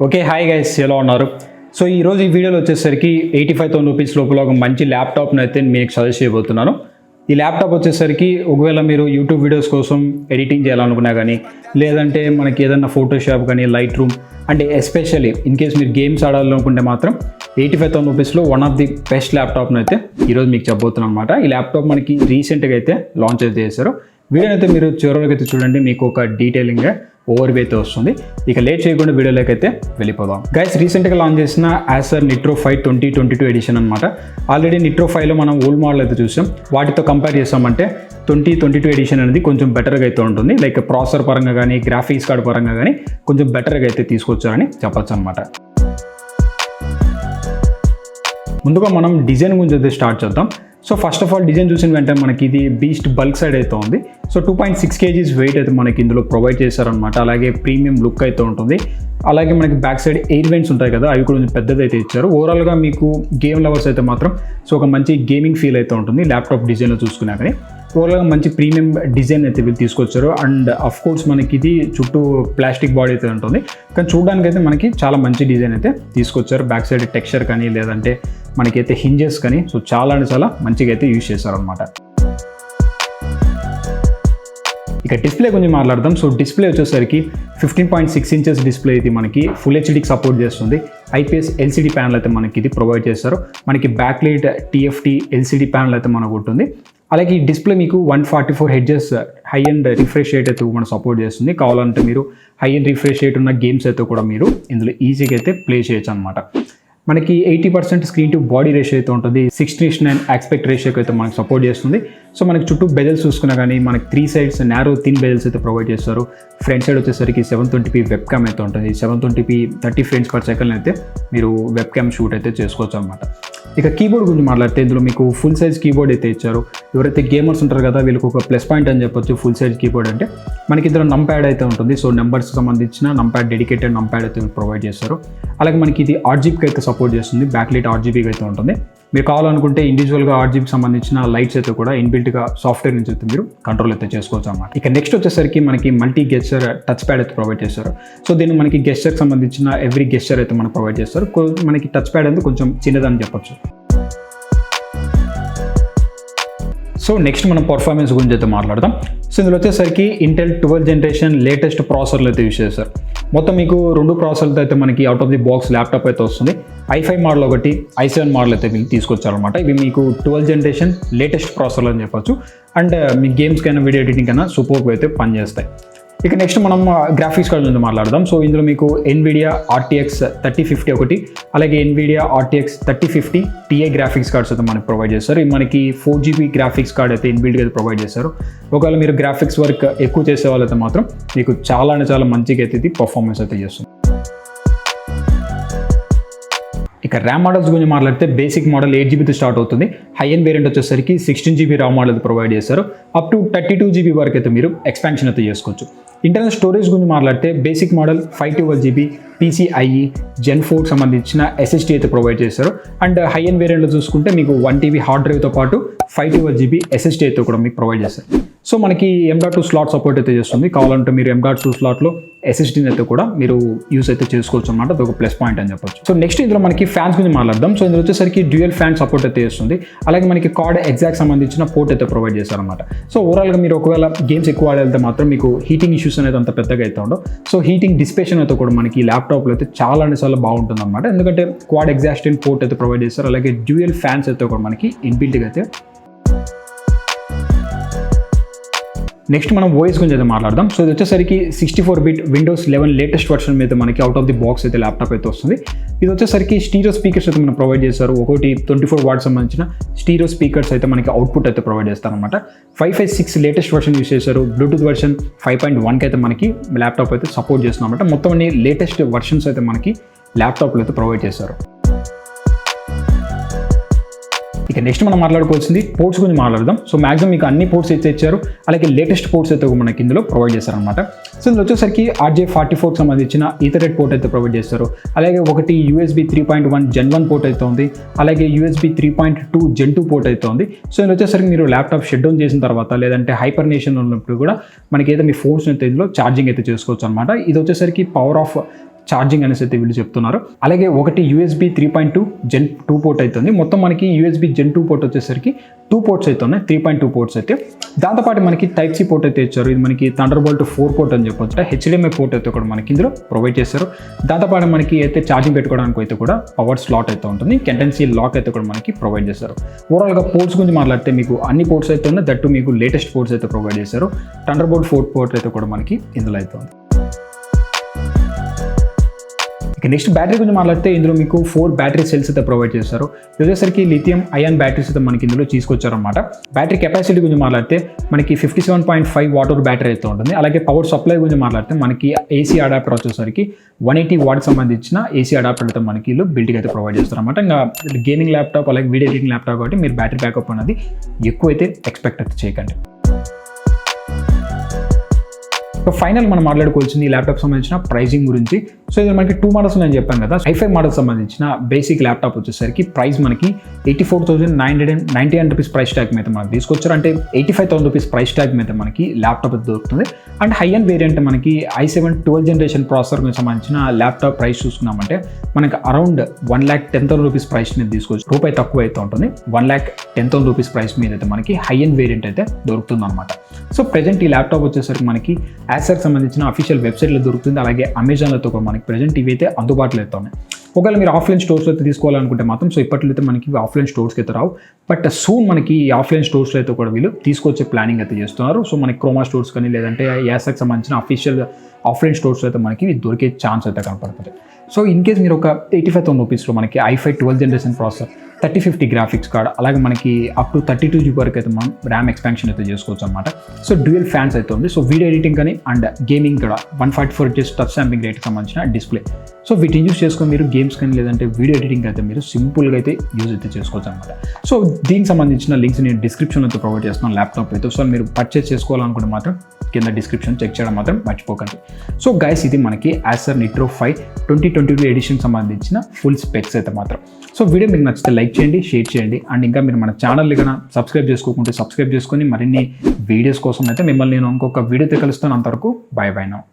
Okay hi guys, ఎలా ఉన్నారు? So ఈరోజు ఈ వీడియోలో వచ్చేసరికి 85,000 రూపీస్ లోపల ఒక మంచి ల్యాప్టాప్ని అయితే మీకు సజెస్ట్ చేయబోతున్నాను. ఈ ల్యాప్టాప్ వచ్చేసరికి ఒకవేళ మీరు యూట్యూబ్ వీడియోస్ కోసం ఎడిటింగ్ చేయాలనుకున్నా కానీ, లేదంటే మనకి ఏదైనా ఫోటోషాప్ కానీ, లైట్ రూమ్ అంటే ఎస్పెషల్లీ ఇన్ కేస్ మీరు గేమ్స్ ఆడాలనుకుంటే మాత్రం 85,000 రూపీస్లో వన్ ఆఫ్ ది బెస్ట్ ల్యాప్టాప్ని అయితే ఈరోజు మీకు చెప్పబోతున్నాను అనమాట. ఈ ల్యాప్టాప్ మనకి రీసెంట్గా అయితే లాంచ్ అయితే చేశారు. వీడియోని అయితే మీరు చివరికి అయితే చూడండి, మీకు ఒక డీటెయిలింగ్గా ఓవర్వ్యూ అయితే వస్తుంది. ఇక లేట్ చేయకుండా వీడియోలోకి అయితే వెళ్ళిపోదాం. గైస్, రీసెంట్గా లాంచ్ చేసిన Acer Nitro 5 2022 ఎడిషన్ అనమాట. ఆల్రెడీ Nitro 5లో మనం ఓల్డ్ మోడల్ అయితే చూసాం. వాటితో కంపేర్ చేసామంటే 2022 ఎడిషన్ అనేది కొంచెం బెటర్గా అయితే ఉంటుంది. లైక్ ప్రాసెసర్ పరంగా కానీ, గ్రాఫిక్స్ కార్డ్ పరంగా కానీ కొంచెం బెటర్గా అయితే తీసుకొచ్చారని చెప్పొచ్చు అనమాట. ముందుగా మనం డిజైన్ గురించి అయితే స్టార్ట్ చేద్దాం. So first of all design చూసిన వెంటనే మనకి ఇది బీస్ట్ బల్క్ సైడ్ అయితే ఉంది. సో 2.6 kgs వెయిట్ అయితే మనకి ఇందులో ప్రొవైడ్ చేశారనమాట. అలాగే ప్రీమియం లుక్ అయితే ఉంటుంది. అలాగే మనకి బ్యాక్ సైడ్ ఎయిర్ వెంట్స్ ఉంటాయి కదా, అవి కూడా కొంచెం పెద్దది అయితే ఇచ్చారు. ఓవరాల్గా మీకు గేమ్ లవర్స్ అయితే మాత్రం సో ఒక మంచి గేమింగ్ ఫీల్ అయితే ఉంటుంది ల్యాప్టాప్ డిజైన్లో చూసుకున్నా కానీ. ఓవరాల్గా మంచి ప్రీమియం డిజైన్ అయితే వీళ్ళు తీసుకొచ్చారు. అండ్ అఫ్ కోర్స్ మనకి ఇది చుట్టూ ప్లాస్టిక్ బాడీ అయితే ఉంటుంది, కానీ చూడడానికి అయితే మనకి చాలా మంచి డిజైన్ అయితే తీసుకొచ్చారు. బ్యాక్ సైడ్ టెక్స్చర్ కానీ, లేదంటే మనకైతే హింజెస్ కానీ సో చాలా అంటే చాలా మంచిగా అయితే యూజ్ చేశారనమాట. ఇక డిస్ప్లే గురించి మాట్లాడదాం. సో డిస్ప్లే వచ్చేసరికి 15.6 ఇంచెస్ డిస్ప్లే ఇది మనకి ఫుల్ హెచ్డీకి సపోర్ట్ చేస్తుంది. IPS LCD ప్యానల్ అయితే మనకి ఇది ప్రొవైడ్ చేస్తారు. మనకి బ్యాక్లైట్ TFT LCD ప్యానల్ అయితే మనకు ఉంటుంది. అలాగే ఈ డిస్ప్లే మీకు 144 Hz high and refresh rate అయితే మనం సపోర్ట్ చేస్తుంది. కావాలంటే మీరు హై అండ్ రిఫ్రెష్ రేట్ ఉన్న గేమ్స్ అయితే కూడా మీరు ఇందులో ఈజీగా అయితే ప్లే చేయొచ్చు అనమాట. మనకి 80% స్క్రీన్ టు బాడీ రేషియో అయితే ఉంటుంది. 6:9 ఆస్పెక్ట్ రేషియోకి అయితే మనకు సపోర్ట్ చేస్తుంది. సో మనకి చుట్టూ బెజల్స్ చూసుకున్నా కానీ మనకి 3 సైడ్స్ నారో థిన్ బెజల్స్ అయితే ప్రొవైడ్ చేస్తారు. ఫ్రంట్ సైడ్ వచ్చేసరికి 720p వెబ్ క్యామ్ అయితే ఉంటుంది. 720p 30 frames per second అయితే మీరు వెబ్ క్యామ్ షూట్ అయితే చేసుకోవచ్చు అనమాట. ఇక కీబోర్డ్ గురించి మాట్లాడితే ఇందులో మీకు ఫుల్ సైజ్ కీబోర్డ్ అయితే ఇచ్చారు. ఎవరైతే గేమర్స్ ఉంటారు కదా, వీళ్ళకి ఒక ప్లస్ పాయింట్ అని చెప్పొచ్చు ఫుల్ సైజ్ కీబోర్డ్ అంటే. మనకి ఇందులో నంప్యాడ్ అయితే ఉంటుంది. సో నెంబర్స్కి సంబంధించిన నంప్యాడ్, డెడికేటెడ్ నంప్యాడ్ అయితే ప్రొవైడ్ చేస్తారు. అలాగే మనకి ఇది 8GB అయితే సపోర్ట్ చేస్తుంది. బ్యాక్లైట్ 8GB అయితే ఉంటుంది. మీరు కావాలనుకుంటే ఇండివిజువల్గా 8GB సంబంధించిన లైట్స్ అయితే కూడా ఇన్బిల్ట్గా సాఫ్ట్వేర్ నుంచి అయితే మీరు కంట్రోల్ అయితే చేసుకోవచ్చు అన్నమాట. ఇక నెక్స్ట్ వచ్చేసరికి మనకి మల్టీ గెస్చర్ టచ్ ప్యాడ్ అయితే ప్రొవైడ్ చేస్తారు. సో దీన్ని మనకి గెస్చర్కి సంబంధించిన ఎవ్రీ గెస్చర్ అయితే మనకు ప్రొవైడ్ చేస్తారు. మనకి టచ్ ప్యాడ్ అనేది కొంచెం చిన్నదని చెప్పొచ్చు. సో నెక్స్ట్ మనం పర్ఫార్మెన్స్ గురించి అయితే మాట్లాడదాం. సో ఇందులో వచ్చేసరికి ఇంటెల్ 12th జనరేషన్ లేటెస్ట్ ప్రాసెసర్లు అయితే యూజ్ చేస్తారు. మొత్తం మీకు 2 ప్రాసెసర్లతో అయితే మనకి out of the box laptop అయితే వస్తుంది. i5 మోడల్ ఒకటి, i7 మోడల్ అయితే వీళ్ళు తీసుకొచ్చారనమాట. ఇవి మీకు 12th జనరేషన్ లేటెస్ట్ ప్రాసెసర్లు అని చెప్పొచ్చు. అండ్ మీ గేమ్స్కైనా, వీడియో ఎడిటింగ్ కైనా సూపర్గా అయితే పనిచేస్తాయి. ఇక నెక్స్ట్ మనం గ్రాఫిక్స్ కార్డ్ గురించి మాట్లాడదాం. సో ఇందులో మీకు Nvidia RTX 3050 ఒకటి, అలాగే Nvidia RTX 3050 Ti graphics cards అయితే మనకి ప్రొవైడ్ చేస్తారు. మనకి 4GB గ్రాఫిక్స్ కార్డ్ అయితే ఇన్బిల్ట్గా అయితే ప్రొవైడ్ చేస్తారు. ఒకవేళ మీరు గ్రాఫిక్స్ వర్క్ ఎక్కువ చేసే వాళ్ళైతే మాత్రం మీకు చాలా అంటే చాలా మంచిగా అయితే ఇది పర్ఫార్మెన్స్ అయితే చేస్తుంది. ఇక ర్యామ్ మోడల్స్ గురించి మాట్లాడితే బేసిక్ మోడల్ 8GB స్టార్ట్ అవుతుంది. హై అండ్ వేరియంట్ వచ్చేసరికి 16GB ర్యామ్ మోడల్ అయితే ప్రొవైడ్ చేస్తారు. అప్ టు 32GB వరకు అయితే మీరు ఎక్స్పాన్షన్ అయితే చేసుకోవచ్చు. ఇంటర్నల్ స్టోరేజ్ గురించి మాట్లాడితే basic model 512GB PCIe Gen 4 సంబంధించిన SSD అయితే ప్రొవైడ్ చేస్తారు. అండ్ హై అండ్ వేరియంట్లో చూసుకుంటే మీకు 1TB హార్డ్ డ్రైవ్తో పాటు 512GB SSD అయితే కూడా మీకు ప్రొవైడ్ చేస్తారు. సో మనకి M.2 స్లాట్ సపోర్ట్ అయితే చేస్తుంది. కావాలంటే మీరు M.2 స్లాట్లో SSDని అయితే కూడా మీరు యూస్ అయితే చేసుకోవచ్చు అనమాట. అది ఒక ప్లస్ పాయింట్ అని చెప్పొచ్చు. సో నెక్స్ట్ ఇందులో మనకి ఫ్యాన్స్ గురించి మాట్లాడదాం. సో ఇందులో వచ్చేసరికి డ్యూయల్ ఫ్యాన్ సపోర్ట్ అయితే చేస్తుంది. అలాగే మనకి కార్డ్ ఎగ్జాక్ట్ సంబంధించిన పోర్ట్ అయితే ప్రొవైడ్ చేస్తారనమాట. సో ఓవరాల్గా మీరు ఒకవేళ గేమ్స్ ఎక్కువ ఆడేస్తే మాత్రం మీకు హీటింగ్ ఇష్యూస్ అనేది అంత పెద్దగా అయితే ఉండవు. సో హీటింగ్ డిస్పేషన్ అయితే కూడా మనకి ల్యాప్టాప్లో అయితే చాలా అంటే చాలా బాగుంటుంది అనమాట. ఎందుకంటే క్వాడ్ ఎగ్జాస్ట్ పోర్ట్ అయితే ప్రొవైడ్ చేస్తారు. అలాగే డ్యూయల్ ఫ్యాన్స్ అయితే కూడా మనకి ఇన్బిల్ట్గా అయితే. నెక్స్ట్ మనం ఓఎస్ గురించి అయితే మాట్లాడదాం. సో ఇది వచ్చేసరికి 64-bit Windows 11 లేటెస్ట్ వర్షన్ మీద మనకి అవుట్ ఆఫ్ ది బాక్స్ అయితే ల్యాప్టాప్ అయితే వస్తుంది. ఇది వచ్చేసరికి స్టీరియో స్పీకర్స్ అయితే మనం ప్రొవైడ్ చేస్తారు. ఒకటి 24 వాట్స్ సంబంధించిన స్టీరియో స్పీకర్స్ అయితే మనకి అవుట్పుట్ అయితే ప్రొవైడ్ చేస్తారనమాట. 5.6 లేటెస్ట్ వర్షన్ యూస్ చేశారు. బ్లూటూత్ వర్షన్ 5.1 అయితే మనకి ల్యాప్టాప్ అయితే సపోర్ట్ చేస్తున్నాం అనమాట. మొత్తం అన్ని లేటెస్ట్ వర్షన్స్ అయితే మనకి ల్యాప్టాప్లో అయితే ప్రొవైడ్ చేస్తారు. ఇక నెక్స్ట్ మనం మాట్లాడుకోవాల్సింది పోర్ట్స్ గురించి మాట్లాడదాం. సో మాక్సిమం మీకు అన్ని పోర్ట్స్ అయితే ఇచ్చారు. అలాగే లేటెస్ట్ పోర్ట్స్ అయితే మనకి ఇందులో ప్రొవైడ్ చేస్తారనమాట. సో ఇందులో వచ్చేసరికి RJ44 సంబంధించిన ఈథర్నెట్ పోర్ట్ అయితే ప్రొవైడ్ చేస్తారు. అలాగే ఒకటి USB 3.1 Gen 1 పోర్ట్ అయితే ఉంది. అలాగే USB 3.2 Gen 2 పోర్ట్ అయితే ఉంది. సో ఇందులో వచ్చేసరికి మీరు ల్యాప్టాప్ షట్ డౌన్ చేసిన తర్వాత, లేదంటే హైపర్నేషన్ ఉన్నప్పుడు కూడా మనకి ఏదో మీ ఫోన్స్ అయితే ఇందులో ఛార్జింగ్ అయితే చేసుకోవచ్చు అనమాట. ఇది వచ్చేసరికి పవర్ ఆఫ్ ఛార్జింగ్ అనేసి అయితే వీళ్ళు చెప్తున్నారు. అలాగే ఒకటి USB 3.2 Gen 2 పోర్ట్ అవుతుంది. మొత్తం మనకి USB Gen 2 పోర్ట్ వచ్చేసరికి 2 పోర్ట్స్ అయితే ఉన్నాయి, 3.2 పోర్ట్స్ అయితే. దాంతోపాటు మనకి Type-C పోర్ట్ అయితే ఇచ్చారు. ఇది మనకి Thunderbolt 4 పోర్ట్ అని చెప్పొచ్చు. HDMI పోర్ట్ అయితే కూడా మనకి ఇందులో ప్రొవైడ్ చేశారు. దాంతోపాటు మనకి అయితే ఛార్జింగ్ పెట్టుకోవడానికి అయితే కూడా పవర్ స్లాట్ అయితే ఉంటుంది. కెంటెన్సీ లాక్ అయితే కూడా మనకి ప్రొవైడ్ చేశారు. ఓవరాల్గా పోర్ట్స్ గురించి మాట్లాడితే మీకు అన్ని పోర్ట్స్ అయితే ఉన్నాయి, దట్టు మీకు లేటెస్ట్ పోర్ట్స్ అయితే ప్రొవైడ్ చేశారు. Thunderbolt 4 పోర్ట్ అయితే కూడా మనకి ఇందులో అయితే ఉంది. ఇక నెక్స్ట్ బ్యాటరీ గురించి మాట్లాడితే ఇందులో మీకు 4 బ్యాటరీ సెల్స్ అయితే ప్రొవైడ్ చేస్తారు. ఇది వచ్చేసరికి లిథియం అయాన్ బ్యాటరీస్ అయితే మనకి ఇందులో తీసుకొచ్చారన్నమాట. బ్యాటరీ కెపాసిటీ గురించి మాట్లాడితే మనకి 57.5 వాట్ అవర్ బ్యాటరీ అయితే ఉంటుంది. అలాగే పవర్ సప్లై గురించి మాట్లాడితే మనకి AC అడాప్టర్ వచ్చేసరికి 180 వాట్ సంబంధించిన AC అడాప్టర్ అయితే మనకి వీళ్ళు బిల్డ్గా అయితే ప్రొవైడ్ చేస్తారు అనమాట. ఇంకా గేమింగ్ ల్యాప్టాప్ అలాగే వీడియో ఎడిటింగ్ ల్యాప్టాప్ కాబట్టి మీరు బ్యాటరీ బ్యాకప్ అనేది ఎక్కువ అయితే ఎక్స్పెక్ట్ అయితే చేయకండి. సో ఫైనల్ మనం మాట్లాడుకోవాల్సింది ఈ ల్యాప్టాప్ సంబంధించిన ప్రైజింగ్ గురించి. సో ఇది మనకి 2 మోడల్స్ నేను చెప్పాను కదా. i5 మోడల్ సంబంధించిన బేసిక్ ల్యాప్టాప్ వచ్చేసరికి ప్రైస్ మనకి 84,999 రూపీస్ ప్రైస్ ట్యాగ్ మీద మనకి తీసుకొచ్చారు. అంటే 85,000 రూపీస్ ప్రైస్ ట్యాగ్ మీద మనకి ల్యాప్టాప్ దొరుకుతుంది. అండ్ హై అండ్ వేరియంట్ మనకి i7 12th జనరేషన్ ప్రాసెసర్ సంబంధించిన ల్యాప్టాప్ ప్రైస్ చూసుకున్నామంటే మనకి అరౌండ్ 1,10,000 రూపీస్ ప్రైస్ మీద తీసుకోవచ్చు. రూపాయి తక్కువ అయితే ఉంటుంది. 1,10,000 రూపీస్ ప్రైస్ మీద అయితే మనకి హై అండ్ వేరియంట్ అయితే దొరుకుతుంది అనమాట. సో ప్రెజెంట్ ఈ ల్యాప్టాప్ వచ్చేసరికి మనకి Acer సంబంధించిన అఫీషియల్ వెబ్సైట్లో దొరుకుతుంది. అలాగే అమెజాన్లతో కూడా మనకి ప్రెజెంట్ ఇవి అయితే అందుబాటులో అయితే ఉన్నాయి. ఒకవేళ మీరు ఆఫ్లైన్ స్టోర్స్లో అయితే తీసుకోవాలనుకుంటే మాత్రం సో ఇప్పట్లో అయితే మనకి ఆఫ్లైన్ స్టోర్స్కి అయితే రావు. బట్ సూన్ మనకి ఈ ఆఫ్లైన్ స్టోర్స్లో అయితే కూడా వీళ్ళు తీసుకొచ్చే ప్లానింగ్ అయితే చేస్తున్నారు. సో మనకి క్రోమా స్టోర్స్ కానీ లేదంటే Acerకి సంబంధించిన అఫీషియల్ ఆఫ్లైన్ స్టోర్స్లో అయితే మనకి దొరికే ఛాన్స్ అయితే కనపడుతుంది. సో ఇన్ కేస్ మీరు ఒక 85,000 రూపీస్లో మనకి i5 12th generation processor 3050 graphics card అలాగే మనకి అప్ టు 32 GB వరకు అయితే మనం ర్యామ్ ఎక్స్పాన్షన్ అయితే చేసుకోవచ్చు అనమాట. సో డ్యూయల్ ఫ్యాన్స్ అయితే ఉంది. సో వీడియో ఎడిటింగ్ కానీ అండ్ గేమింగ్ కూడా 144 Hz టచ్ శాంపింగ్ రేట్కి సంబంధించిన డిస్ప్లే. సో వీటిని యూజ్ చేసుకొని మీరు గేమ్స్ కానీ లేదంటే వీడియో ఎడిటింగ్ అయితే మీరు సింపుల్గా అయితే యూజ్ అయితే చేసుకోవచ్చు అనమాట. సో దీనికి సంబంధించిన లింక్స్ నేను డిస్క్రిప్షన్లో అయితే ప్రొవైడ్ చేస్తున్నాను ల్యాప్టాప్ అయితే. సో మీరు పర్చేస్ చేసుకోవాలనుకుంటే మాత్రం కింద డిస్క్రిప్షన్ చెక్ చేయడం మాత్రం మర్చిపోకండి. సో గైస్ ఇది మనకి Acer Nitro 5 2022 ఎడిషన్ సంబంధించిన ఫుల్ స్పెక్స్ అయితే మాత్రం. సో వీడియో మీకు నచ్చితే లైక్ చేయండి, షేర్ చేయండి. అండ్ ఇంకా మీరు మన ఛానల్ని కన్నా సబ్స్క్రైబ్ చేసుకోకుంటే సబ్స్క్రైబ్ చేసుకొని మరిన్ని వీడియోస్ కోసం అయితే మిమ్మల్ని నేను ఇంకొక వీడియోతో కలుస్తాను. అంతవరకు బై బై నౌ.